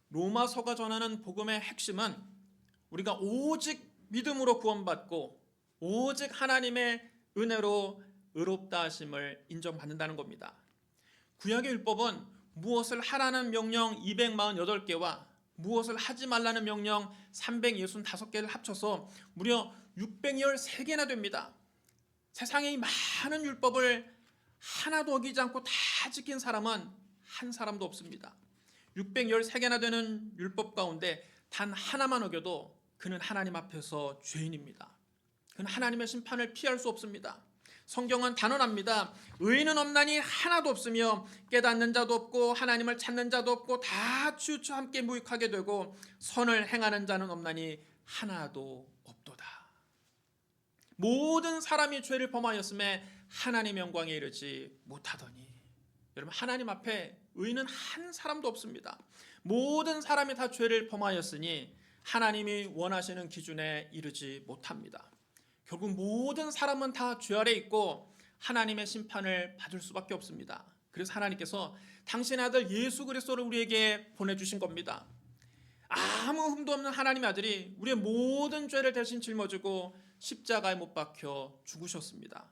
로마서가 전하는 복음의 핵심은 우리가 오직 믿음으로 구원받고 오직 하나님의 은혜로 의롭다 하심을 인정받는다는 겁니다. 구약의 율법은 무엇을 하라는 명령 248개와 무엇을 하지 말라는 명령 365개를 합쳐서 무려 613개나 됩니다. 세상에 이 많은 율법을 하나도 어기지 않고 다 지킨 사람은 한 사람도 없습니다. 613개나 되는 율법 가운데 단 하나만 어겨도 그는 하나님 앞에서 죄인입니다. 그는 하나님의 심판을 피할 수 없습니다. 성경은 단언합니다. 의인은 없나니 하나도 없으며 깨닫는 자도 없고 하나님을 찾는 자도 없고 다 치우쳐 함께 무익하게 되고 선을 행하는 자는 없나니 하나도 없도다. 모든 사람이 죄를 범하였음에 하나님의 영광에 이르지 못하더니. 여러분, 하나님 앞에 의인은 한 사람도 없습니다. 모든 사람이 다 죄를 범하였으니 하나님이 원하시는 기준에 이르지 못합니다. 결국 모든 사람은 다 죄 아래 있고 하나님의 심판을 받을 수밖에 없습니다. 그래서 하나님께서 당신의 아들 예수 그리스도를 우리에게 보내주신 겁니다. 아무 흠도 없는 하나님의 아들이 우리의 모든 죄를 대신 짊어지고 십자가에 못 박혀 죽으셨습니다.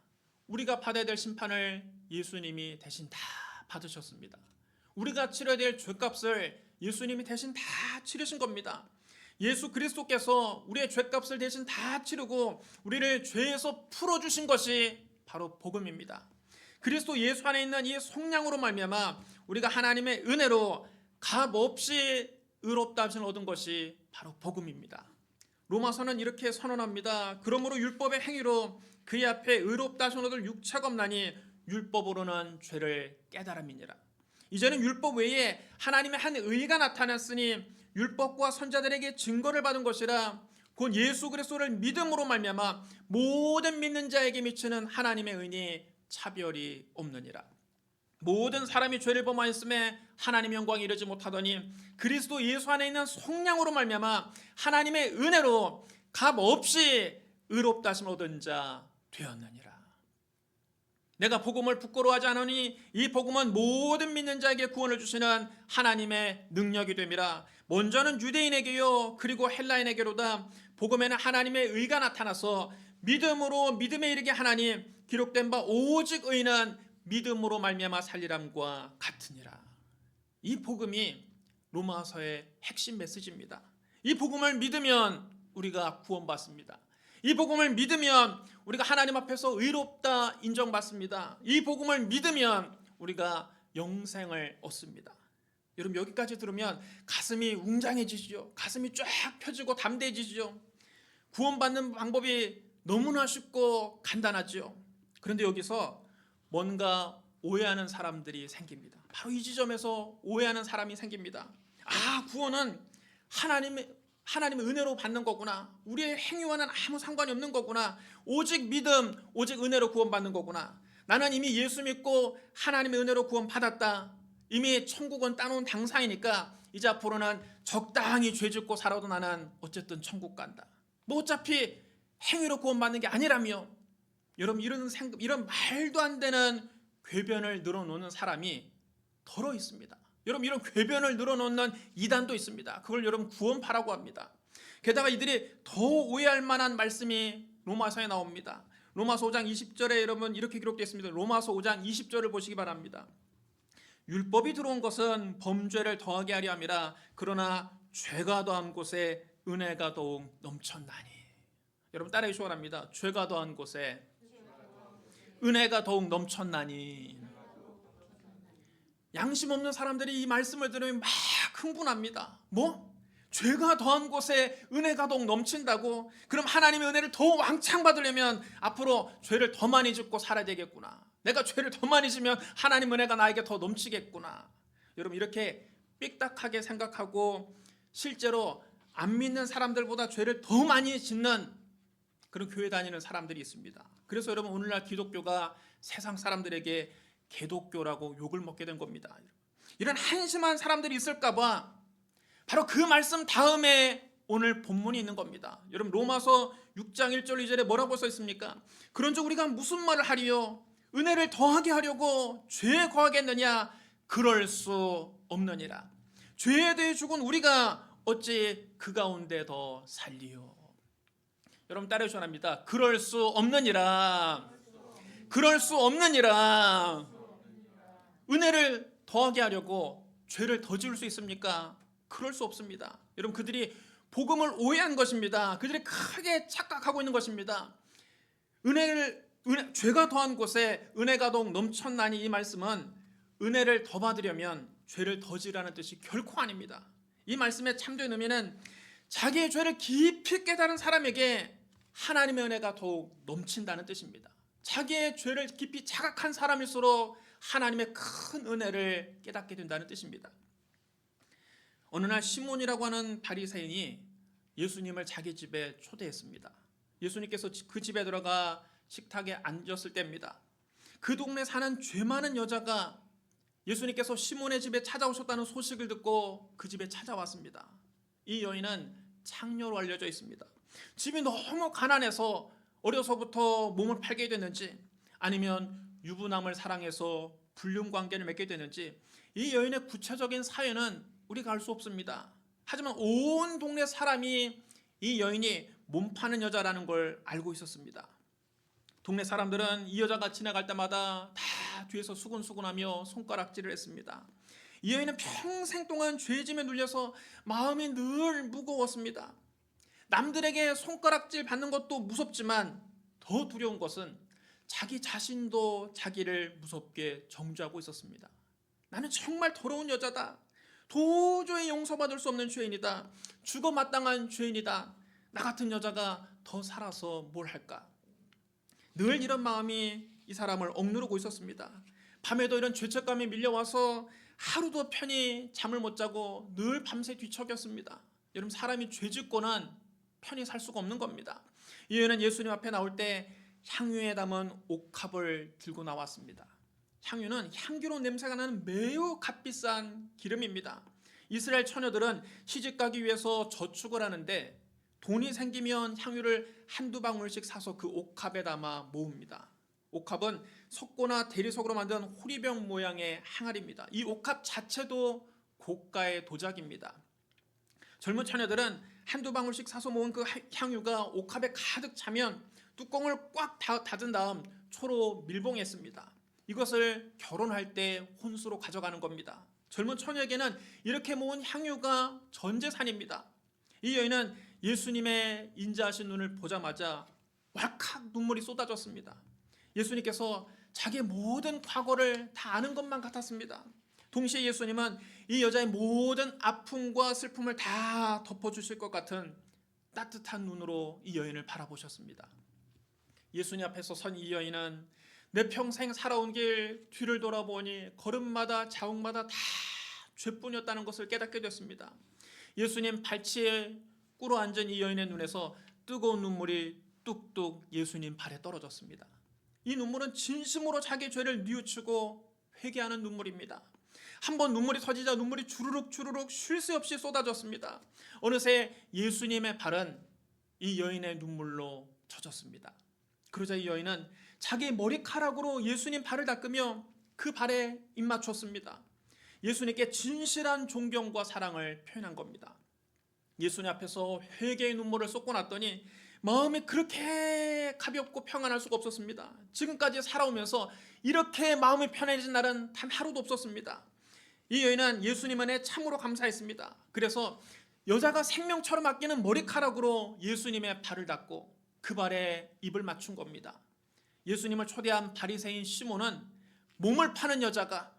우리가 받아야 될 심판을 예수님이 대신 다 받으셨습니다. 우리가 치러야 될 죄값을 예수님이 대신 다 치르신 겁니다. 예수 그리스도께서 우리의 죄값을 대신 다 치르고 우리를 죄에서 풀어주신 것이 바로 복음입니다. 그리스도 예수 안에 있는 이 속량으로 말미암아 우리가 하나님의 은혜로 값없이 의롭다 하심을 얻은 것이 바로 복음입니다. 로마서는 이렇게 선언합니다. 그러므로 율법의 행위로 그의 앞에 의롭다 하심을 얻을 육체가 없나니 율법으로는 죄를 깨달음이니라. 이제는 율법 외에 하나님의 한 의가 나타났으니 율법과 선자들에게 증거를 받은 것이라 곧 예수 그리스도를 믿음으로 말미암아 모든 믿는 자에게 미치는 하나님의 은이 차별이 없느니라. 모든 사람이 죄를 범하였음에 하나님의 영광에 이르지 못하더니 그리스도 예수 안에 있는 속량으로 말미암아 하나님의 은혜로 값없이 의롭다 하심을 얻은 자 되었느니라. 내가 복음을 부끄러워하지 않으니 이 복음은 모든 믿는 자에게 구원을 주시는 하나님의 능력이 됨이라. 먼저는 유대인에게요 그리고 헬라인에게로다. 복음에는 하나님의 의가 나타나서 믿음으로 믿음에 이르게 하나니 기록된 바 오직 의인은 믿음으로 말미암아 살리람과 같으니라. 이 복음이 로마서의 핵심 메시지입니다. 이 복음을 믿으면 우리가 구원받습니다. 이 복음을 믿으면 우리가 하나님 앞에서 의롭다 인정받습니다. 이 복음을 믿으면 우리가 영생을 얻습니다. 여러분, 여기까지 들으면 가슴이 웅장해지죠. 가슴이 쫙 펴지고 담대해지죠. 구원받는 방법이 너무나 쉽고 간단하죠. 그런데 여기서 뭔가 오해하는 사람들이 생깁니다. 바로 이 지점에서 오해하는 사람이 생깁니다. 아, 구원은 하나님의 은혜로 받는 거구나. 우리의 행위와는 아무 상관이 없는 거구나. 오직 믿음, 오직 은혜로 구원받는 거구나. 나는 이미 예수 믿고 하나님의 은혜로 구원받았다. 이미 천국은 따놓은 당상이니까 이제 앞으로는 적당히 죄 짓고 살아도 나는 어쨌든 천국 간다. 뭐 어차피 행위로 구원받는 게 아니라며. 여러분, 이런 말도 안 되는 궤변을 늘어놓는 사람이 덜어 있습니다. 여러분, 이런 궤변을 늘어놓는 이단도 있습니다. 그걸 여러분 구원파라고 합니다. 게다가 이들이 더 오해할 만한 말씀이 로마서에 나옵니다. 로마서 5장 20절에 여러분 이렇게 기록되어 있습니다. 로마서 5장 20절을 보시기 바랍니다. 율법이 들어온 것은 범죄를 더하게 하려 함이라. 그러나 죄가 더한 곳에 은혜가 더욱 넘쳤나니. 여러분 따라해 주시기 바랍니다. 죄가 더한 곳에 은혜가 더욱 넘쳤나니. 양심 없는 사람들이 이 말씀을 들으면 막 흥분합니다. 뭐? 죄가 더한 곳에 은혜가 더욱 넘친다고? 그럼 하나님의 은혜를 더 왕창 받으려면 앞으로 죄를 더 많이 짓고 살아야 되겠구나. 내가 죄를 더 많이 지면 하나님 은혜가 나에게 더 넘치겠구나. 여러분, 이렇게 삑딱하게 생각하고 실제로 안 믿는 사람들보다 죄를 더 많이 짓는 그런 교회 다니는 사람들이 있습니다. 그래서 여러분, 오늘날 기독교가 세상 사람들에게 개독교라고 욕을 먹게 된 겁니다. 이런 한심한 사람들이 있을까봐 바로 그 말씀 다음에 오늘 본문이 있는 겁니다. 여러분, 로마서 6장 1절 2절에 뭐라고 써 있습니까? 그런즉 우리가 무슨 말을 하리요? 은혜를 더하게 하려고 죄에 거하겠느냐? 그럴 수 없느니라. 죄에 대해 죽은 우리가 어찌 그 가운데 더 살리요. 여러분 따라 주시랍니다. 그럴 수 없느니라. 그럴 수 없느니라. 은혜를 더하게 하려고 죄를 더 지을 수 있습니까? 그럴 수 없습니다. 여러분 그들이 복음을 오해한 것입니다. 그들이 크게 착각하고 있는 것입니다. 죄가 더한 곳에 은혜가 더욱 넘쳤나니, 이 말씀은 은혜를 더 받으려면 죄를 더 지으라는 뜻이 결코 아닙니다. 이 말씀의 참된 의미는 자기의 죄를 깊이 깨달은 사람에게 하나님의 은혜가 더욱 넘친다는 뜻입니다. 자기의 죄를 깊이 자각한 사람일수록 하나님의 큰 은혜를 깨닫게 된다는 뜻입니다. 어느 날 시몬이라고 하는 바리새인이 예수님을 자기 집에 초대했습니다. 예수님께서 그 집에 들어가 식탁에 앉았을 때입니다. 그 동네 사는 죄 많은 여자가 예수님께서 시몬의 집에 찾아오셨다는 소식을 듣고 그 집에 찾아왔습니다. 이 여인은 창녀로 알려져 있습니다. 집이 너무 가난해서 어려서부터 몸을 팔게 됐는지, 아니면 유부남을 사랑해서 불륜 관계를 맺게 됐는지, 이 여인의 구체적인 사연은 우리가 알 수 없습니다. 하지만 온 동네 사람이 이 여인이 몸 파는 여자라는 걸 알고 있었습니다. 동네 사람들은 이 여자가 지나갈 때마다 다 뒤에서 수근수근하며 손가락질을 했습니다. 이 여인은 평생 동안 죄짐에 눌려서 마음이 늘 무거웠습니다. 남들에게 손가락질 받는 것도 무섭지만 더 두려운 것은 자기 자신도 자기를 무섭게 정죄하고 있었습니다. 나는 정말 더러운 여자다. 도저히 용서받을 수 없는 죄인이다. 죽어 마땅한 죄인이다. 나 같은 여자가 더 살아서 뭘 할까? 늘 이런 마음이 이 사람을 억누르고 있었습니다. 밤에도 이런 죄책감이 밀려와서 하루도 편히 잠을 못 자고 늘 밤새 뒤척였습니다. 여러분 사람이 죄 짓고는 편히 살 수가 없는 겁니다. 이 여인은 예수님 앞에 나올 때 향유에 담은 옥합을 들고 나왔습니다. 향유는 향기로운 냄새가 나는 매우 값비싼 기름입니다. 이스라엘 처녀들은 시집가기 위해서 저축을 하는데 돈이 생기면 향유를 한두 방울씩 사서 그 옥합에 담아 모읍니다. 옥합은 석고나 대리석으로 만든 호리병 모양의 항아리입니다. 이 옥합 자체도 고가의 도자기입니다. 젊은 처녀들은 한두 방울씩 사서 모은 그 향유가 옥합에 가득 차면 뚜껑을 꽉 닫은 다음 초로 밀봉했습니다. 이것을 결혼할 때 혼수로 가져가는 겁니다. 젊은 처녀에게는 이렇게 모은 향유가 전 재산입니다. 이 여인은 예수님의 인자하신 눈을 보자마자 왈칵 눈물이 쏟아졌습니다. 예수님께서 자기의 모든 과거를 다 아는 것만 같았습니다. 동시에 예수님은 이 여자의 모든 아픔과 슬픔을 다 덮어주실 것 같은 따뜻한 눈으로 이 여인을 바라보셨습니다. 예수님 앞에서 선 이 여인은 내 평생 살아온 길 뒤를 돌아보니 걸음마다 자욱마다 다 죄뿐이었다는 것을 깨닫게 됐습니다. 예수님 발치에 꿇어 앉은 이 여인의 눈에서 뜨거운 눈물이 뚝뚝 예수님 발에 떨어졌습니다. 이 눈물은 진심으로 자기 죄를 뉘우치고 회개하는 눈물입니다. 한번 눈물이 터지자 눈물이 주르륵 쉴 새 없이 쏟아졌습니다. 어느새 예수님의 발은 이 여인의 눈물로 젖었습니다. 그러자 이 여인은 자기 머리카락으로 예수님 발을 닦으며 그 발에 입맞췄습니다. 예수님께 진실한 존경과 사랑을 표현한 겁니다. 예수님 앞에서 회개의 눈물을 쏟고 났더니 마음이 그렇게 가볍고 평안할 수가 없었습니다. 지금까지 살아오면서 이렇게 마음이 편해진 날은 단 하루도 없었습니다. 이 여인은 예수님 안에 참으로 감사했습니다. 그래서 여자가 생명처럼 아끼는 머리카락으로 예수님의 발을 닦고 그 발에 입을 맞춘 겁니다. 예수님을 초대한 바리새인 시몬은 몸을 파는 여자가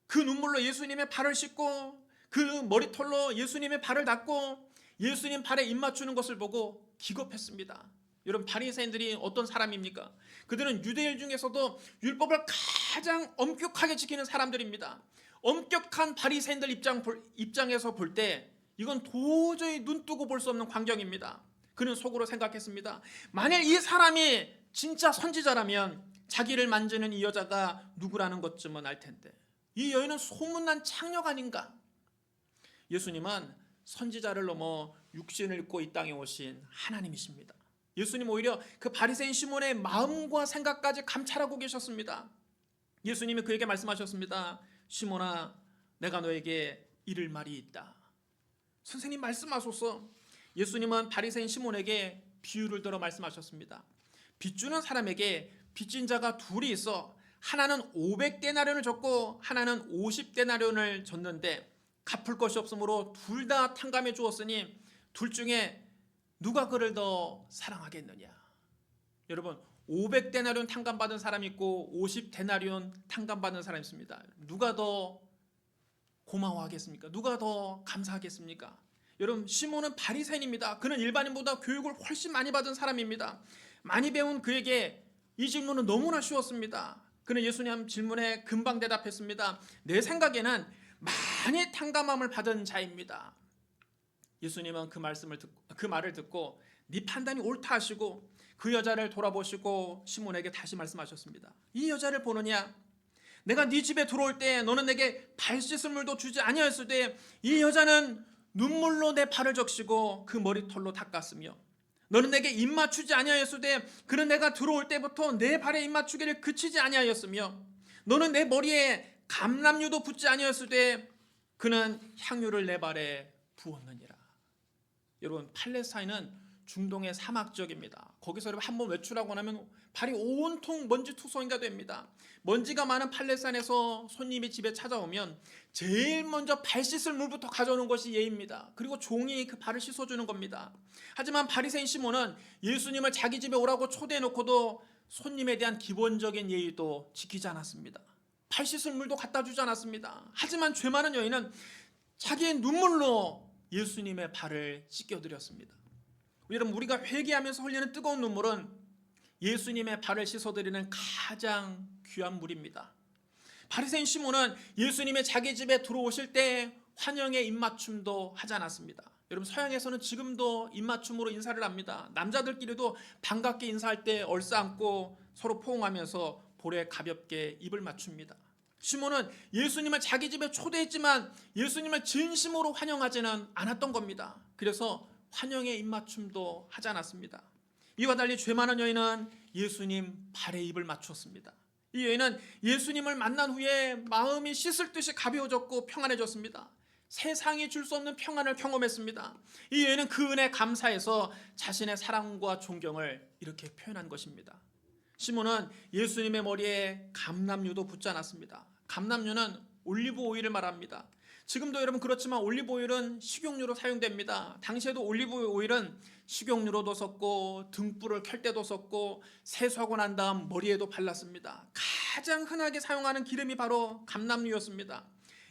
그 눈물로 예수님의 발을 씻고 그 머리털로 예수님의 발을 닦고 예수님 발에 입 맞추는 것을 보고 기겁했습니다. 여러분 바리새인들이 어떤 사람입니까? 그들은 유대인 중에서도 율법을 가장 엄격하게 지키는 사람들입니다. 엄격한 바리새인들 입장에서 볼 때 이건 도저히 눈 뜨고 볼 수 없는 광경입니다. 그는 속으로 생각했습니다. 만일 이 사람이 진짜 선지자라면 자기를 만지는 이 여자가 누구라는 것쯤은 알 텐데 이 여인은 소문난 창녀가 아닌가? 예수님은 선지자를 넘어 육신을 입고 이 땅에 오신 하나님이십니다. 예수님 오히려 그 바리새인 시몬의 마음과 생각까지 감찰하고 계셨습니다. 예수님이 그에게 말씀하셨습니다. 시몬아, 내가 너에게 이를 말이 있다. 선생님 말씀하소서. 예수님은 바리새인 시몬에게 비유를 들어 말씀하셨습니다. 빚주는 사람에게 빚진 자가 둘이 있어 하나는 500데나리온을 줬고 하나는 50데나리온을 줬는데 갚을 것이 없으므로 둘 다 탕감해 주었으니 둘 중에 누가 그를 더 사랑하겠느냐. 여러분 500데나리온 탕감받은 사람이 있고 50데나리온 탕감받은 사람이 있습니다. 누가 더 고마워하겠습니까? 누가 더 감사하겠습니까? 여러분 시몬은 바리새인입니다. 그는 일반인보다 교육을 훨씬 많이 받은 사람입니다. 많이 배운 그에게 이 질문은 너무나 쉬웠습니다. 그는 예수님 질문에 금방 대답했습니다. 내 생각에는 많이 탕감함을 받은 자입니다. 예수님은 그 말을 듣고 네 판단이 옳다 하시고 그 여자를 돌아보시고 시몬에게 다시 말씀하셨습니다. 이 여자를 보느냐? 내가 네 집에 들어올 때 너는 내게 발 씻을 물도 주지 아니하였을 때 이 여자는 눈물로 내 발을 적시고 그 머리털로 닦았으며 너는 내게 입 맞추지 아니하였을 때 그는 내가 들어올 때부터 내 발에 입 맞추기를 그치지 아니하였으며 너는 내 머리에 감람유도 붓지 아니하였을 때 그는 향유를 내 발에 부었느니라. 여러분 팔레스타인은 중동의 사막 지역입니다. 거기서 여러분 한번 외출하고 나면 발이 온통 먼지 투성이가 됩니다. 먼지가 많은 팔레스타인에서 손님이 집에 찾아오면 제일 먼저 발 씻을 물부터 가져오는 것이 예입니다. 그리고 종이 그 발을 씻어주는 겁니다. 하지만 바리새인 시몬은 예수님을 자기 집에 오라고 초대해놓고도 손님에 대한 기본적인 예의도 지키지 않았습니다. 발 씻을 물도 갖다 주지 않았습니다. 하지만 죄 많은 여인은 자기의 눈물로 예수님의 발을 씻겨드렸습니다. 여러분 우리가 회개하면서 흘리는 뜨거운 눈물은 예수님의 발을 씻어드리는 가장 귀한 물입니다. 바리새인 시몬은 예수님의 자기 집에 들어오실 때 환영의 입맞춤도 하지 않았습니다. 여러분 서양에서는 지금도 입맞춤으로 인사를 합니다. 남자들끼리도 반갑게 인사할 때 얼싸안고 서로 포옹하면서 볼에 가볍게 입을 맞춥니다. 시몬은 예수님을 자기 집에 초대했지만 예수님을 진심으로 환영하지는 않았던 겁니다. 그래서 환영의 입맞춤도 하지 않았습니다. 이와 달리 죄 많은 여인은 예수님 발에 입을 맞추었습니다. 이 여인은 예수님을 만난 후에 마음이 씻을 듯이 가벼워졌고 평안해졌습니다. 세상이 줄 수 없는 평안을 경험했습니다. 이 여인은 그 은혜에 감사해서 자신의 사랑과 존경을 이렇게 표현한 것입니다. 시몬은 예수님의 머리에 감람유도 붓지 않았습니다. 감람유는 올리브 오일을 말합니다. 지금도 여러분 그렇지만 올리브 오일은 식용유로 사용됩니다. 당시에도 올리브 오일은 식용유로도 썼고 등불을 켤 때도 썼고 세수하고 난 다음 머리에도 발랐습니다. 가장 흔하게 사용하는 기름이 바로 감람유였습니다.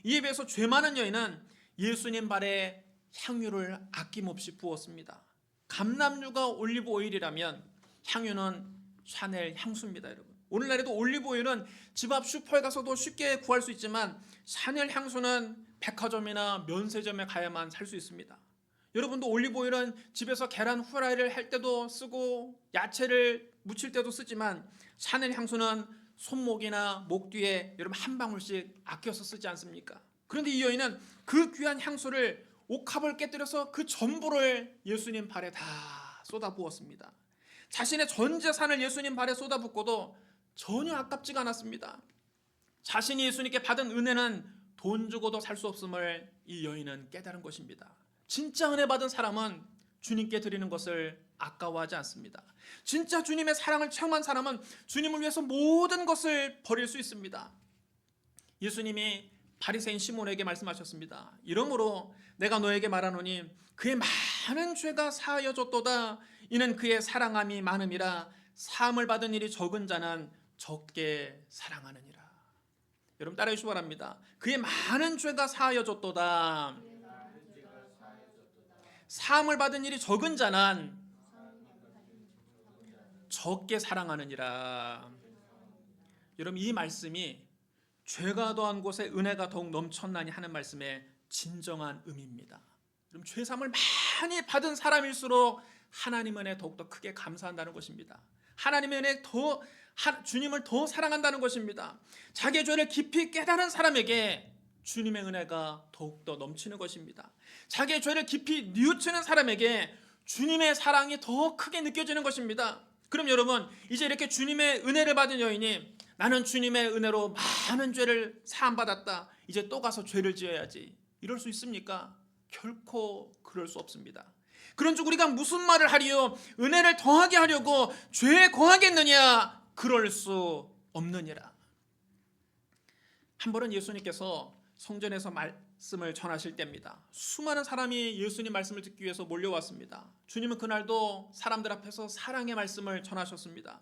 이에 비해서 죄 많은 여인은 예수님 발에 향유를 아낌없이 부었습니다. 감람유가 올리브 오일이라면 향유는 샤넬 향수입니다. 여러분 오늘날에도 올리브 오일은 집 앞 슈퍼에 가서도 쉽게 구할 수 있지만 샤넬 향수는 백화점이나 면세점에 가야만 살 수 있습니다. 여러분도 올리브 오일은 집에서 계란 후라이를 할 때도 쓰고 야채를 무칠 때도 쓰지만 샤넬 향수는 손목이나 목 뒤에 여러분 한 방울씩 아껴서 쓰지 않습니까? 그런데 이 여인은 그 귀한 향수를 옥합을 깨뜨려서 그 전부를 예수님 발에 다 쏟아부었습니다. 자신의 전 재산을 예수님 발에 쏟아붓고도 전혀 아깝지가 않았습니다. 자신이 예수님께 받은 은혜는 돈 주고도 살 수 없음을 이 여인은 깨달은 것입니다. 진짜 은혜 받은 사람은 주님께 드리는 것을 아까워하지 않습니다. 진짜 주님의 사랑을 체험한 사람은 주님을 위해서 모든 것을 버릴 수 있습니다. 예수님이 바리새인 시몬에게 말씀하셨습니다. 이러므로 내가 너에게 말하노니 그의 많은 죄가 사하여졌도다. 이는 그의 사랑함이 많음이라. 사함을 받은 일이 적은 자는 적게 사랑하느니라. 여러분 따라해 주시기 바랍니다. 그의 많은 죄가 사하여졌도다. 사함을 받은 일이 적은 자는 적게 사랑하느니라. 여러분 이 말씀이 죄가 더한 곳에 은혜가 더욱 넘쳤나니 하는 말씀의 진정한 의미입니다. 여러분 죄사함을 많이 받은 사람일수록 하나님 은혜에 더욱더 크게 감사한다는 것입니다. 하나님의 은혜에 주님을 더 사랑한다는 것입니다. 자기의 죄를 깊이 깨달은 사람에게 주님의 은혜가 더욱더 넘치는 것입니다. 자기의 죄를 깊이 뉘우치는 사람에게 주님의 사랑이 더 크게 느껴지는 것입니다. 그럼 여러분 이제 이렇게 주님의 은혜를 받은 여인이 나는 주님의 은혜로 많은 죄를 사함받았다. 이제 또 가서 죄를 지어야지. 이럴 수 있습니까? 결코 그럴 수 없습니다. 그런즉 우리가 무슨 말을 하리요? 은혜를 더하게 하려고 죄에 거하겠느냐? 그럴 수 없느니라. 한 번은 예수님께서 성전에서 말씀을 전하실 때입니다. 수많은 사람이 예수님 말씀을 듣기 위해서 몰려왔습니다. 주님은 그날도 사람들 앞에서 사랑의 말씀을 전하셨습니다.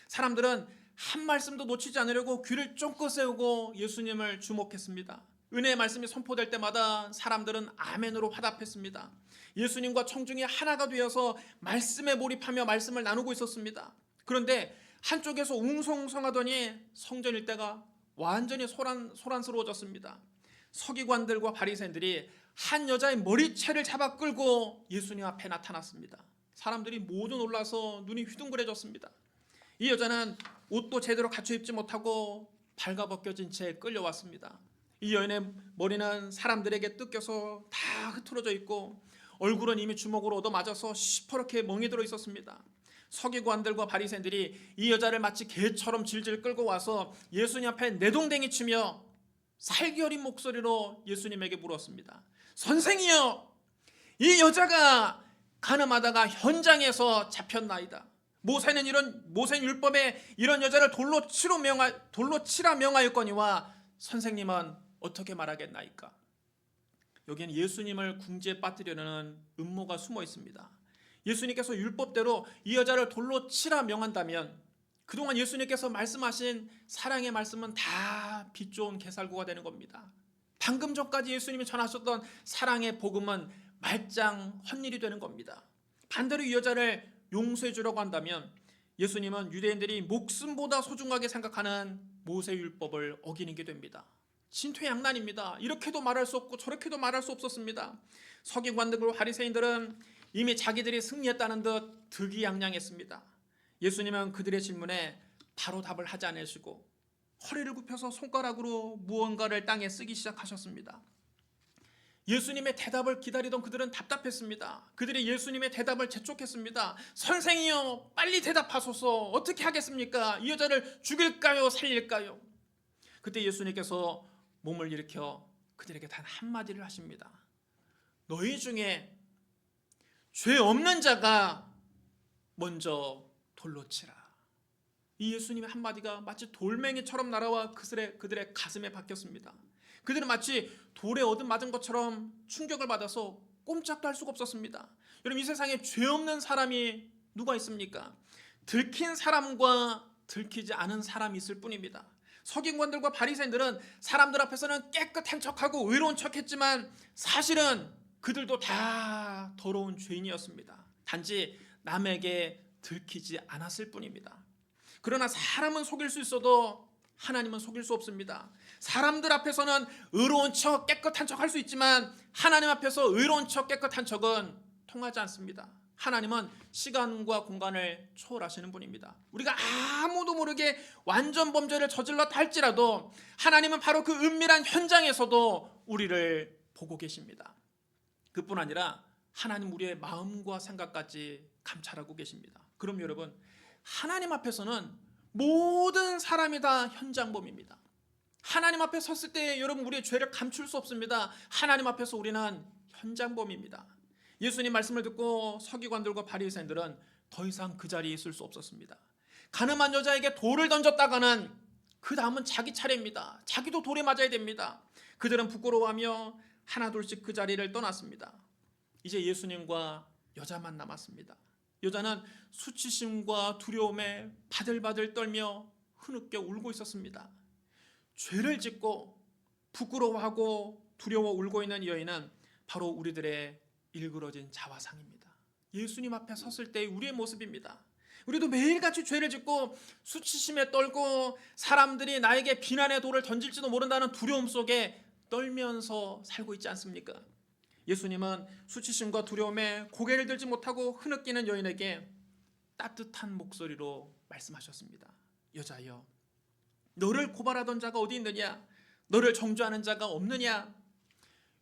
사람들은 한 말씀도 놓치지 않으려고 귀를 쫑긋 세우고 예수님을 주목했습니다. 은혜의 말씀이 선포될 때마다 사람들은 아멘으로 화답했습니다. 예수님과 청중이 하나가 되어서 말씀에 몰입하며 말씀을 나누고 있었습니다. 그런데 한쪽에서 웅성웅성하더니 성전 일대가 완전히 소란스러워졌습니다. 서기관들과 바리새인들이 한 여자의 머리채를 잡아 끌고 예수님 앞에 나타났습니다. 사람들이 모두 놀라서 눈이 휘둥그레졌습니다. 이 여자는 옷도 제대로 갖춰 입지 못하고 발가벗겨진 채 끌려왔습니다. 이 여인의 머리는 사람들에게 뜯겨서 다 흐트러져 있고 얼굴은 이미 주먹으로 얻어맞아서 시퍼렇게 멍이 들어 있었습니다. 서기관들과 바리새인들이 이 여자를 마치 개처럼 질질 끌고 와서 예수님 앞에 내동댕이 치며 살기 어린 목소리로 예수님에게 물었습니다. 선생이여, 이 여자가 가늠하다가 현장에서 잡혔나이다. 모세는 율법에 이런 여자를 돌로 치라 명하였거니와 선생님은 어떻게 말하겠나이까? 여기엔 예수님을 궁지에 빠뜨리려는 음모가 숨어 있습니다. 예수님께서 율법대로 이 여자를 돌로 치라 명한다면 그동안 예수님께서 말씀하신 사랑의 말씀은 다 빛 좋은 개살구가 되는 겁니다. 방금 전까지 예수님이 전하셨던 사랑의 복음은 말짱 헛일이 되는 겁니다. 반대로 이 여자를 용서해 주려고 한다면 예수님은 유대인들이 목숨보다 소중하게 생각하는 모세율법을 어기는 게 됩니다. 진퇴양난입니다. 이렇게도 말할 수 없고 저렇게도 말할 수 없었습니다. 서기관들과 바리새인들은 이미 자기들이 승리했다는 듯 득이양양했습니다. 예수님은 그들의 질문에 바로 답을 하지 않으시고 허리를 굽혀서 손가락으로 무언가를 땅에 쓰기 시작하셨습니다. 예수님의 대답을 기다리던 그들은 답답했습니다. 그들이 예수님의 대답을 재촉했습니다. 선생이여, 빨리 대답하소서. 어떻게 하겠습니까? 이 여자를 죽일까요? 살릴까요? 그때 예수님께서 몸을 일으켜 그들에게 단 한마디를 하십니다. 너희 중에 죄 없는 자가 먼저 돌로 치라. 이 예수님의 한마디가 마치 돌멩이처럼 날아와 그들의 가슴에 박혔습니다. 그들은 마치 돌에 얻어맞은 것처럼 충격을 받아서 꼼짝도 할 수가 없었습니다. 여러분, 이 세상에 죄 없는 사람이 누가 있습니까? 들킨 사람과 들키지 않은 사람이 있을 뿐입니다. 서기관들과 바리새인들은 사람들 앞에서는 깨끗한 척하고 의로운 척했지만 사실은 그들도 다 더러운 죄인이었습니다. 단지 남에게 들키지 않았을 뿐입니다. 그러나 사람은 속일 수 있어도 하나님은 속일 수 없습니다. 사람들 앞에서는 의로운 척, 깨끗한 척 할 수 있지만 하나님 앞에서 의로운 척, 깨끗한 척은 통하지 않습니다. 하나님은 시간과 공간을 초월하시는 분입니다. 우리가 아무도 모르게 완전 범죄를 저질렀다 할지라도 하나님은 바로 그 은밀한 현장에서도 우리를 보고 계십니다. 그뿐 아니라 하나님 우리의 마음과 생각까지 감찰하고 계십니다. 그럼 여러분, 하나님 앞에서는 모든 사람이 다 현장범입니다. 하나님 앞에 섰을 때 여러분, 우리의 죄를 감출 수 없습니다. 하나님 앞에서 우리는 현장범입니다. 예수님 말씀을 듣고 서기관들과 바리새인들은 더 이상 그 자리에 있을 수 없었습니다. 가늠한 여자에게 돌을 던졌다가는 그 다음은 자기 차례입니다. 자기도 돌에 맞아야 됩니다. 그들은 부끄러워하며 하나둘씩 그 자리를 떠났습니다. 이제 예수님과 여자만 남았습니다. 여자는 수치심과 두려움에 바들바들 떨며 흐느껴 울고 있었습니다. 죄를 짓고 부끄러워하고 두려워 울고 있는 이 여인은 바로 우리들의 일그러진 자화상입니다. 예수님 앞에 섰을 때의 우리의 모습입니다. 우리도 매일같이 죄를 짓고 수치심에 떨고 사람들이 나에게 비난의 돌을 던질지도 모른다는 두려움 속에 떨면서 살고 있지 않습니까? 예수님은 수치심과 두려움에 고개를 들지 못하고 흐느끼는 여인에게 따뜻한 목소리로 말씀하셨습니다. 여자여, 너를 고발하던 자가 어디 있느냐? 너를 정죄하는 자가 없느냐?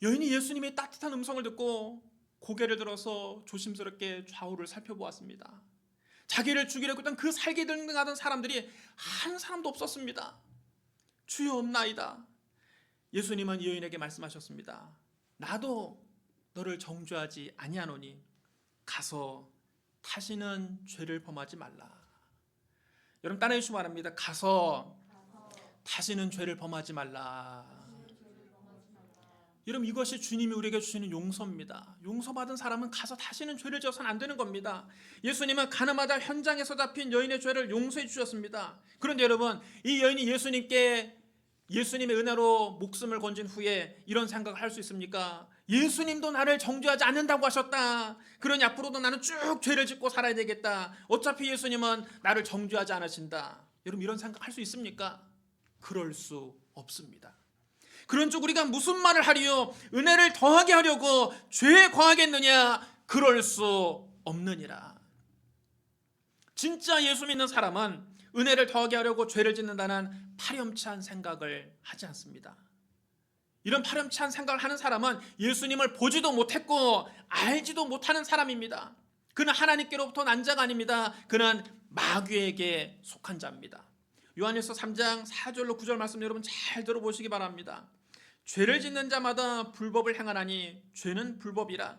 여인이 예수님의 따뜻한 음성을 듣고 고개를 들어서 조심스럽게 좌우를 살펴보았습니다. 자기를 죽이려고 했던 그 살기등등하던 사람들이 한 사람도 없었습니다. 주여 없나이다. 예수님은 이 여인에게 말씀하셨습니다. 나도 너를 정죄하지 아니하노니 가서 다시는 죄를 범하지 말라. 여러분 따라해 주시기 바랍니다. 가서 다시는 죄를 범하지 말라. 여러분 이것이 주님이 우리에게 주시는 용서입니다. 용서받은 사람은 가서 다시는 죄를 지어서는 안 되는 겁니다. 예수님은 가나마다 현장에서 잡힌 여인의 죄를 용서해 주셨습니다. 그런데 여러분 이 여인이 예수님의 은혜로 목숨을 건진 후에 이런 생각을 할 수 있습니까? 예수님도 나를 정죄하지 않는다고 하셨다. 그러니 앞으로도 나는 쭉 죄를 짓고 살아야 되겠다. 어차피 예수님은 나를 정죄하지 않으신다. 여러분 이런 생각 할 수 있습니까? 그럴 수 없습니다. 그런 쪽 우리가 무슨 말을 하리요? 은혜를 더하게 하려고 죄에 과하겠느냐? 그럴 수 없느니라. 진짜 예수 믿는 사람은 은혜를 더하게 하려고 죄를 짓는다는 파렴치한 생각을 하지 않습니다. 이런 파렴치한 생각을 하는 사람은 예수님을 보지도 못했고 알지도 못하는 사람입니다. 그는 하나님께로부터 난 자가 아닙니다. 그는 마귀에게 속한 자입니다. 요한일서 3장 4절로 9절 말씀 여러분 잘 들어보시기 바랍니다. 죄를 짓는 자마다 불법을 행하나니 죄는 불법이라.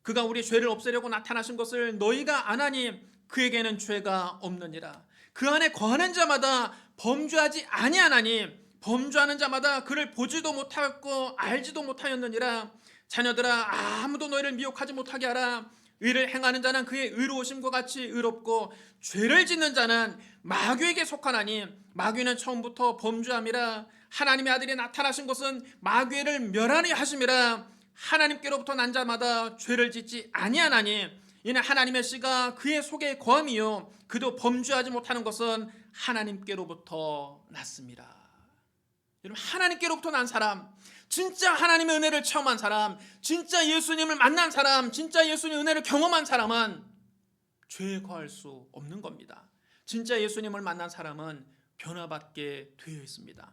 그가 우리 죄를 없애려고 나타나신 것을 너희가 아나니 그에게는 죄가 없느니라. 그 안에 거하는 자마다 범죄하지 아니하나니 범죄하는 자마다 그를 보지도 못하였고 알지도 못하였느니라. 자녀들아 아무도 너희를 미혹하지 못하게 하라. 의를 행하는 자는 그의 의로우심과 같이 의롭고 죄를 짓는 자는 마귀에게 속하나니 마귀는 처음부터 범죄함이라. 하나님의 아들이 나타나신 것은 마귀를 멸하려 하심이라. 하나님께로부터 난 자마다 죄를 짓지 아니하나니 이는 하나님의 씨가 그의 속에 거함이요 그도 범죄하지 못하는 것은 하나님께로부터 났습니다. 여러분 하나님께로부터 난 사람, 진짜 하나님의 은혜를 체험한 사람, 진짜 예수님을 만난 사람, 진짜 예수님의 은혜를 경험한 사람은 죄에 거할 수 없는 겁니다. 진짜 예수님을 만난 사람은 변화받게 되어 있습니다.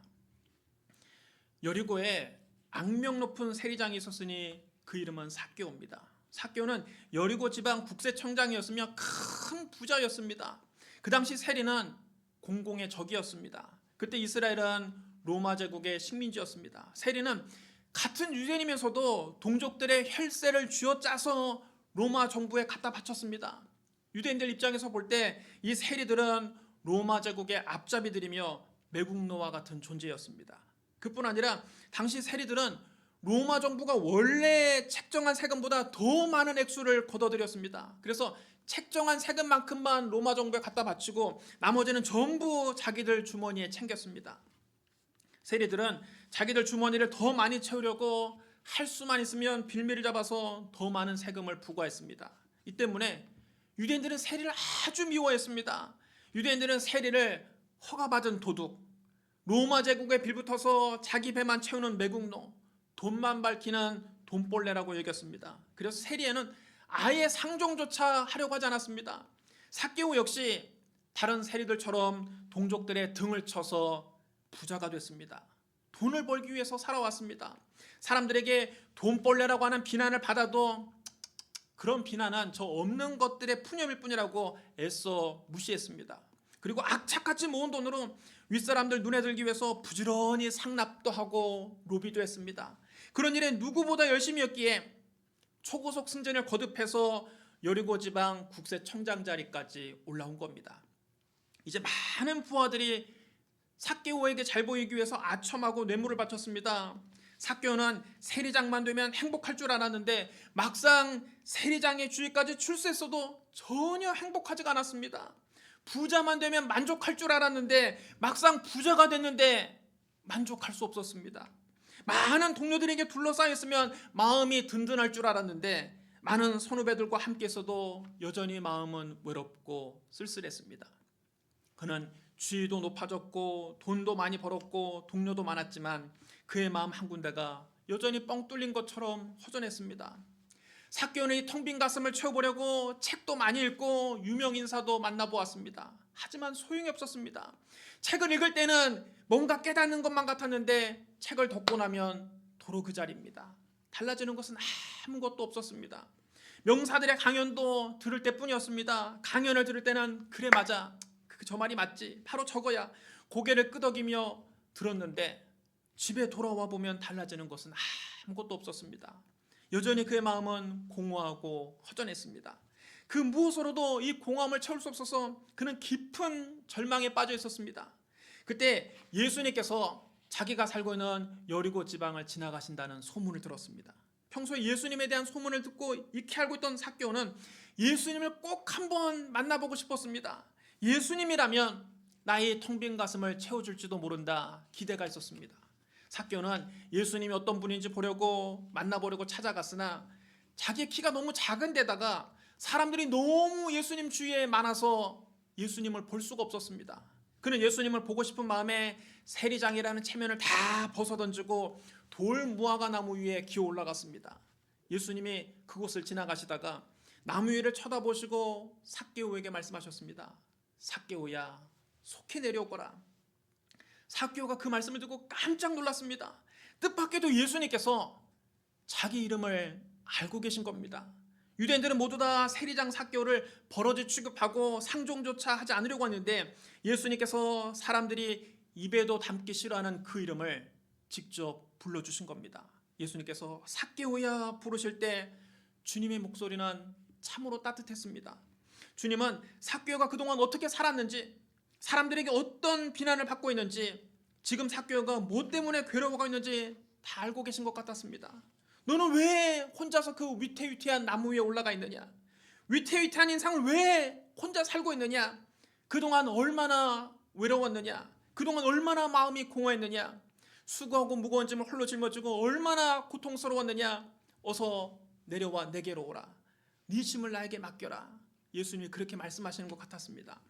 여리고에 악명 높은 세리장이 있었으니 그 이름은 삭개오입니다. 삭개오는 여리고 지방 국세청장이었으며 큰 부자였습니다. 그 당시 세리는 공공의 적이었습니다. 그때 이스라엘은 로마 제국의 식민지였습니다. 세리는 같은 유대인이면서도 동족들의 혈세를 쥐어짜서 로마 정부에 갖다 바쳤습니다. 유대인들 입장에서 볼 때 이 세리들은 로마 제국의 앞잡이들이며 매국노와 같은 존재였습니다. 그뿐 아니라 당시 세리들은 로마 정부가 원래 책정한 세금보다 더 많은 액수를 걷어들였습니다. 그래서 책정한 세금만큼만 로마 정부에 갖다 바치고 나머지는 전부 자기들 주머니에 챙겼습니다. 세리들은 자기들 주머니를 더 많이 채우려고 할 수만 있으면 빌미를 잡아서 더 많은 세금을 부과했습니다. 이 때문에 유대인들은 세리를 아주 미워했습니다. 유대인들은 세리를 허가받은 도둑, 로마 제국에 빌붙어서 자기 배만 채우는 매국노, 돈만 밝히는 돈벌레라고 여겼습니다. 그래서 세리에는 아예 상종조차 하려고 하지 않았습니다. 삭개오 역시 다른 세리들처럼 동족들의 등을 쳐서 부자가 됐습니다. 돈을 벌기 위해서 살아왔습니다. 사람들에게 돈벌레라고 하는 비난을 받아도 그런 비난은 저 없는 것들의 푸념일 뿐이라고 애써 무시했습니다. 그리고 악착같이 모은 돈으로 윗사람들 눈에 들기 위해서 부지런히 상납도 하고 로비도 했습니다. 그런 일에 누구보다 열심히 했기에 초고속 승진을 거듭해서 여리고 지방 국세청장 자리까지 올라온 겁니다. 이제 많은 부하들이 삭개오에게 잘 보이기 위해서 아첨하고 뇌물을 바쳤습니다. 삭개오는 세리장만 되면 행복할 줄 알았는데 막상 세리장의 주위까지 출세했어도 전혀 행복하지가 않았습니다. 부자만 되면 만족할 줄 알았는데 막상 부자가 됐는데 만족할 수 없었습니다. 많은 동료들에게 둘러싸여 있으면 마음이 든든할 줄 알았는데 많은 선후배들과 함께 있어도 여전히 마음은 외롭고 쓸쓸했습니다. 그는 지위도 높아졌고 돈도 많이 벌었고 동료도 많았지만 그의 마음 한 군데가 여전히 뻥 뚫린 것처럼 허전했습니다. 삭개오는 이 텅 빈 가슴을 채워보려고 책도 많이 읽고 유명 인사도 만나보았습니다. 하지만 소용이 없었습니다. 책을 읽을 때는 뭔가 깨닫는 것만 같았는데 책을 덮고 나면 도로 그 자리입니다. 달라지는 것은 아무것도 없었습니다. 명사들의 강연도 들을 때뿐이었습니다. 강연을 들을 때는 그래 맞아, 저 말이 맞지, 바로 저거야 고개를 끄덕이며 들었는데 집에 돌아와 보면 달라지는 것은 아무것도 없었습니다. 여전히 그의 마음은 공허하고 허전했습니다. 그 무엇으로도 이 공허함을 채울 수 없어서 그는 깊은 절망에 빠져 있었습니다. 그때 예수님께서 자기가 살고 있는 여리고 지방을 지나가신다는 소문을 들었습니다. 평소에 예수님에 대한 소문을 듣고 익히 알고 있던 삭개오는 예수님을 꼭 한번 만나보고 싶었습니다. 예수님이라면 나의 텅 빈 가슴을 채워줄지도 모른다 기대가 있었습니다. 삭개오는 예수님이 어떤 분인지 보려고 만나보려고 찾아갔으나 자기의 키가 너무 작은 데다가 사람들이 너무 예수님 주위에 많아서 예수님을 볼 수가 없었습니다. 그는 예수님을 보고 싶은 마음에 세리장이라는 체면을 다 벗어던지고 돌 무화과 나무 위에 기어 올라갔습니다. 예수님이 그곳을 지나가시다가 나무 위를 쳐다보시고 삭개오에게 말씀하셨습니다. 삭개오야, 속히 내려오거라. 삭개오가 그 말씀을 듣고 깜짝 놀랐습니다. 뜻밖에도 예수님께서 자기 이름을 알고 계신 겁니다. 유대인들은 모두 다 세리장 삭개오를 버러지 취급하고 상종조차 하지 않으려고 했는데 예수님께서 사람들이 입에도 담기 싫어하는 그 이름을 직접 불러주신 겁니다. 예수님께서 삭개오야 부르실 때 주님의 목소리는 참으로 따뜻했습니다. 주님은 삭개오가 그동안 어떻게 살았는지, 사람들에게 어떤 비난을 받고 있는지, 지금 삭개오가 뭐 때문에 괴로워하고 있는지 다 알고 계신 것 같았습니다. 너는 왜 혼자서 그 위태위태한 나무 위에 올라가 있느냐? 위태위태한 인생을 왜 혼자 살고 있느냐? 그동안 얼마나 외로웠느냐? 그동안 얼마나 마음이 공허했느냐? 수고하고 무거운 짐을 홀로 짊어지고 얼마나 고통스러웠느냐? 어서 내려와 내게로 오라. 네 짐을 나에게 맡겨라. 예수님이 그렇게 말씀하시는 것 같았습니다.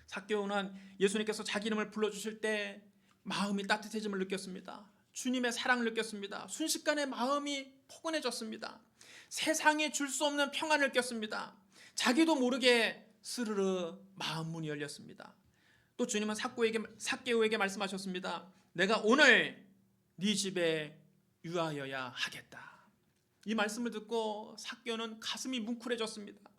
삭개오는 예수님께서 자기 이름을 불러주실 때 마음이 따뜻해짐을 느꼈습니다. 주님의 사랑을 느꼈습니다. 순식간에 마음이 포근해졌습니다. 세상에 줄 수 없는 평안을 느꼈습니다. 자기도 모르게 스르르 마음 문이 열렸습니다. 또 주님은 삭개오에게 말씀하셨습니다. 내가 오늘 네 집에 유하여야 하겠다. 이 말씀을 듣고 삭개오는 가슴이 뭉클해졌습니다.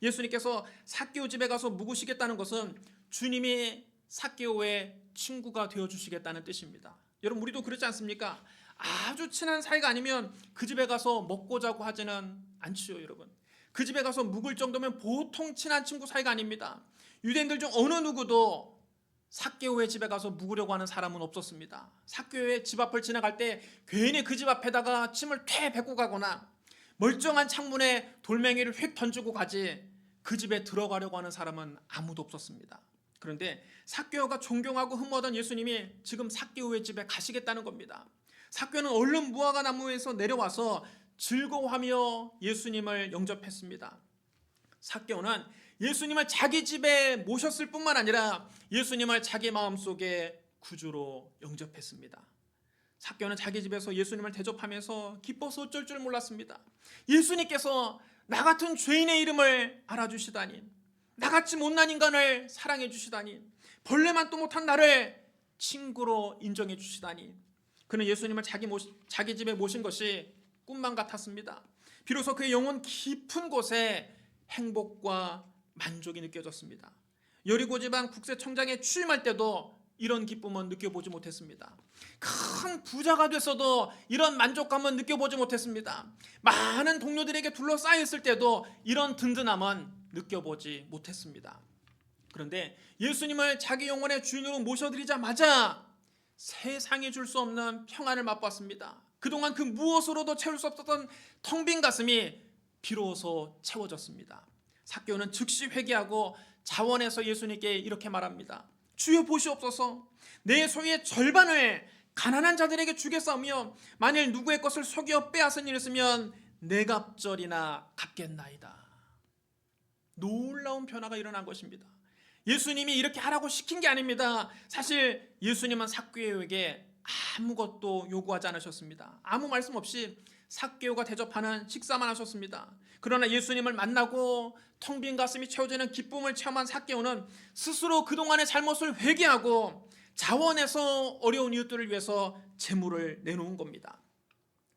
예수님께서 삭개오 집에 가서 묵으시겠다는 것은 주님이 삭개오의 친구가 되어주시겠다는 뜻입니다. 여러분, 우리도 그렇지 않습니까? 아주 친한 사이가 아니면 그 집에 가서 먹고 자고 하지는 않지요. 여러분, 그 집에 가서 묵을 정도면 보통 친한 친구 사이가 아닙니다. 유대인들 중 어느 누구도 삭개오의 집에 가서 묵으려고 하는 사람은 없었습니다. 삭개오의 집 앞을 지나갈 때 괜히 그 집 앞에다가 침을 퇴 뱉고 가거나 멀쩡한 창문에 돌멩이를 휙 던지고 가지 그 집에 들어가려고 하는 사람은 아무도 없었습니다. 그런데 삭개오가 존경하고 흠모하던 예수님이 지금 삭개오의 집에 가시겠다는 겁니다. 삭개오는 얼른 무화과 나무에서 내려와서 즐거워하며 예수님을 영접했습니다. 삭개오는 예수님을 자기 집에 모셨을 뿐만 아니라 예수님을 자기 마음속에 구주로 영접했습니다. 삭개오는 자기 집에서 예수님을 대접하면서 기뻐서 어쩔 줄 몰랐습니다. 예수님께서 나 같은 죄인의 이름을 알아주시다니, 나같이 못난 인간을 사랑해 주시다니, 벌레만 또 못한 나를 친구로 인정해 주시다니, 그는 예수님을 자기 집에 모신 것이 꿈만 같았습니다. 비로소 그의 영혼 깊은 곳에 행복과 만족이 느껴졌습니다. 여리고 지방 국세청장에 취임할 때도 이런 기쁨은 느껴보지 못했습니다. 큰 부자가 됐어도 이런 만족감은 느껴보지 못했습니다. 많은 동료들에게 둘러싸여 있을 때도 이런 든든함은 느껴보지 못했습니다. 그런데 예수님을 자기 영혼의 주인으로 모셔드리자마자 세상이 줄 수 없는 평안을 맛봤습니다. 그동안 그 무엇으로도 채울 수 없었던 텅 빈 가슴이 비로소 채워졌습니다. 삭개오는 즉시 회개하고 자원해서 예수님께 이렇게 말합니다. 주여 보시옵소서, 내 소유의 절반을 가난한 자들에게 주겠사오며 만일 누구의 것을 속여 빼앗은 일 있으면 내 갑절이나 갚겠나이다. 놀라운 변화가 일어난 것입니다. 예수님이 이렇게 하라고 시킨 게 아닙니다. 사실 예수님은 삭개오에게 아무것도 요구하지 않으셨습니다. 아무 말씀 없이 삭개오가 대접하는 식사만 하셨습니다. 그러나 예수님을 만나고 텅 빈 가슴이 채워지는 기쁨을 체험한 삭개오는 스스로 그동안의 잘못을 회개하고 자원해서 어려운 이웃들을 위해서 재물을 내놓은 겁니다.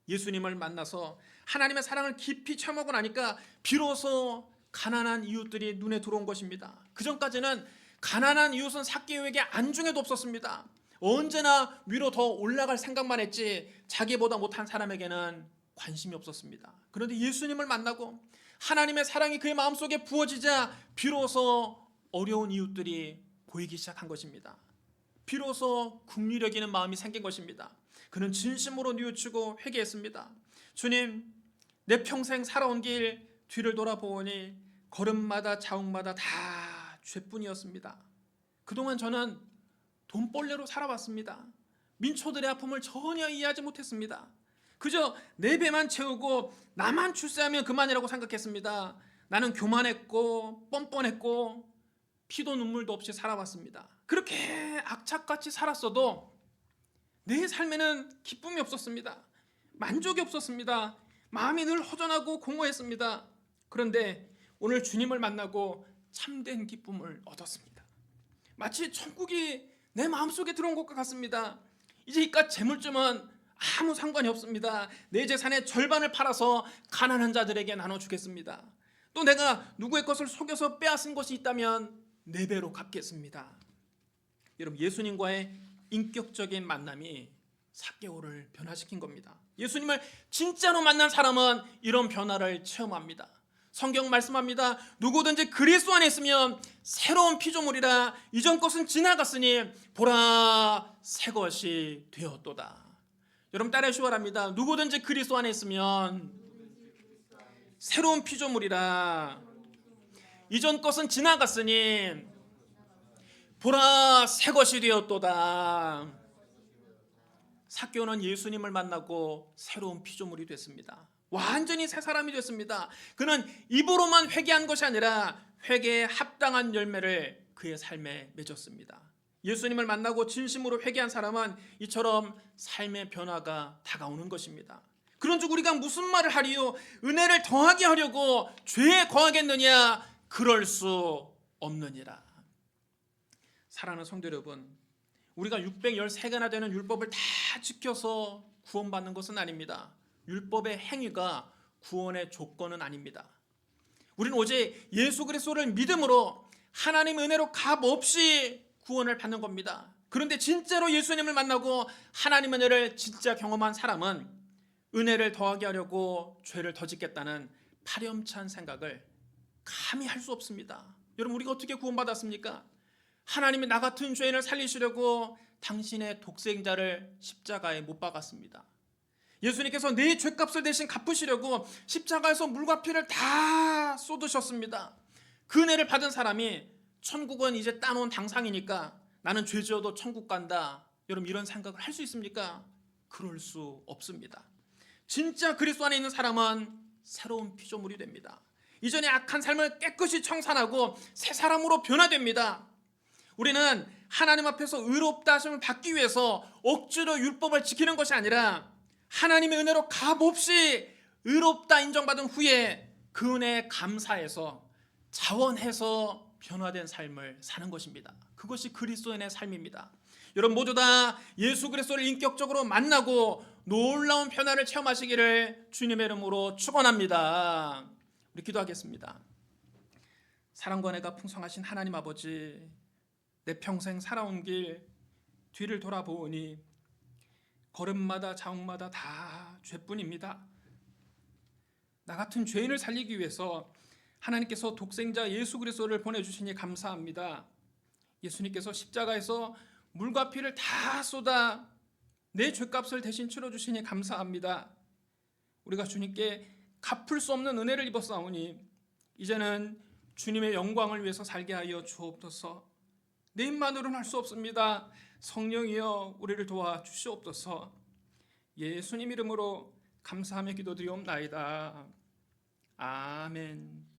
예수님을 만나서 하나님의 사랑을 깊이 체험하고 나니까 비로소 가난한 이웃들이 눈에 들어온 것입니다. 그전까지는 가난한 이웃은 삭개오에게 안중에도 없었습니다. 언제나 위로 더 올라갈 생각만 했지 자기보다 못한 사람에게는 관심이 없었습니다. 그런데 예수님을 만나고 하나님의 사랑이 그의 마음속에 부어지자 비로소 어려운 이웃들이 보이기 시작한 것입니다. 비로소 긍휼히 여기는 마음이 생긴 것입니다. 그는 진심으로 뉘우치고 회개했습니다. 주님, 내 평생 살아온 길 뒤를 돌아보니 걸음마다 자욱마다 다 죄뿐이었습니다. 그동안 저는 돈벌레로 살아왔습니다. 민초들의 아픔을 전혀 이해하지 못했습니다. 그저 내 배만 채우고 나만 출세하면 그만이라고 생각했습니다. 나는 교만했고 뻔뻔했고 피도 눈물도 없이 살아왔습니다. 그렇게 악착같이 살았어도 내 삶에는 기쁨이 없었습니다. 만족이 없었습니다. 마음이 늘 허전하고 공허했습니다. 그런데 오늘 주님을 만나고 참된 기쁨을 얻었습니다. 마치 천국이 내 마음속에 들어온 것과 같습니다. 이제 이깟 재물쯤은 아무 상관이 없습니다. 내 재산의 절반을 팔아서 가난한 자들에게 나눠주겠습니다. 또 내가 누구의 것을 속여서 빼앗은 것이 있다면 4배로 갚겠습니다. 여러분, 예수님과의 인격적인 만남이 삭개오를 변화시킨 겁니다. 예수님을 진짜로 만난 사람은 이런 변화를 체험합니다. 성경 말씀합니다. 누구든지 그리스도 안에 있으면 새로운 피조물이라 이전 것은 지나갔으니 보라 새 것이 되었도다. 여러분 따라하시기 바랍니다. 누구든지 그리스도 안에 있으면 새로운 피조물이라 이전 것은 지나갔으니 보라 새 것이 되었도다. 삭개오는 예수님을 만나고 새로운 피조물이 됐습니다. 완전히 새 사람이 됐습니다. 그는 입으로만 회개한 것이 아니라 회개에 합당한 열매를 그의 삶에 맺었습니다. 예수님을 만나고 진심으로 회개한 사람은 이처럼 삶의 변화가 다가오는 것입니다. 그런즉 우리가 무슨 말을 하리요? 은혜를 더하게 하려고 죄에 거하겠느냐? 그럴 수 없느니라. 사랑하는 성도 여러분, 우리가 613개나 되는 율법을 다 지켜서 구원받는 것은 아닙니다. 율법의 행위가 구원의 조건은 아닙니다. 우리는 오직 예수 그리스도를 믿음으로 하나님의 은혜로 값없이 구원을 받는 겁니다. 그런데 진짜로 예수님을 만나고 하나님의 은혜를 진짜 경험한 사람은 은혜를 더하게 하려고 죄를 더 짓겠다는 파렴치한 생각을 감히 할 수 없습니다. 여러분, 우리가 어떻게 구원받았습니까? 하나님이 나 같은 죄인을 살리시려고 당신의 독생자를 십자가에 못 박았습니다. 예수님께서 내 죄값을 대신 갚으시려고 십자가에서 물과 피를 다 쏟으셨습니다. 그 은혜를 받은 사람이 천국은 이제 따놓은 당상이니까 나는 죄 지어도 천국 간다, 여러분 이런 생각을 할 수 있습니까? 그럴 수 없습니다. 진짜 그리스도 안에 있는 사람은 새로운 피조물이 됩니다. 이전의 악한 삶을 깨끗이 청산하고 새 사람으로 변화됩니다. 우리는 하나님 앞에서 의롭다 하심을 받기 위해서 억지로 율법을 지키는 것이 아니라 하나님의 은혜로 값없이 의롭다 인정받은 후에 그 은혜에 감사해서 자원해서 변화된 삶을 사는 것입니다. 그것이 그리스도인의 삶입니다. 여러분 모두 다 예수 그리스도를 인격적으로 만나고 놀라운 변화를 체험하시기를 주님의 이름으로 축원합니다. 우리 기도하겠습니다. 사랑과 은혜가 풍성하신 하나님 아버지, 내 평생 살아온 길 뒤를 돌아보니 걸음마다 자욱마다 다 죄뿐입니다. 나 같은 죄인을 살리기 위해서 하나님께서 독생자 예수 그리스도를 보내주시니 감사합니다. 예수님께서 십자가에서 물과 피를 다 쏟아 내 죄값을 대신 치러주시니 감사합니다. 우리가 주님께 갚을 수 없는 은혜를 입었사오니 이제는 주님의 영광을 위해서 살게 하여 주옵소서. 내 힘만으로는 할 수 없습니다. 성령이여 우리를 도와주시옵소서. 예수님 이름으로 감사하며 기도드리옵나이다. 아멘.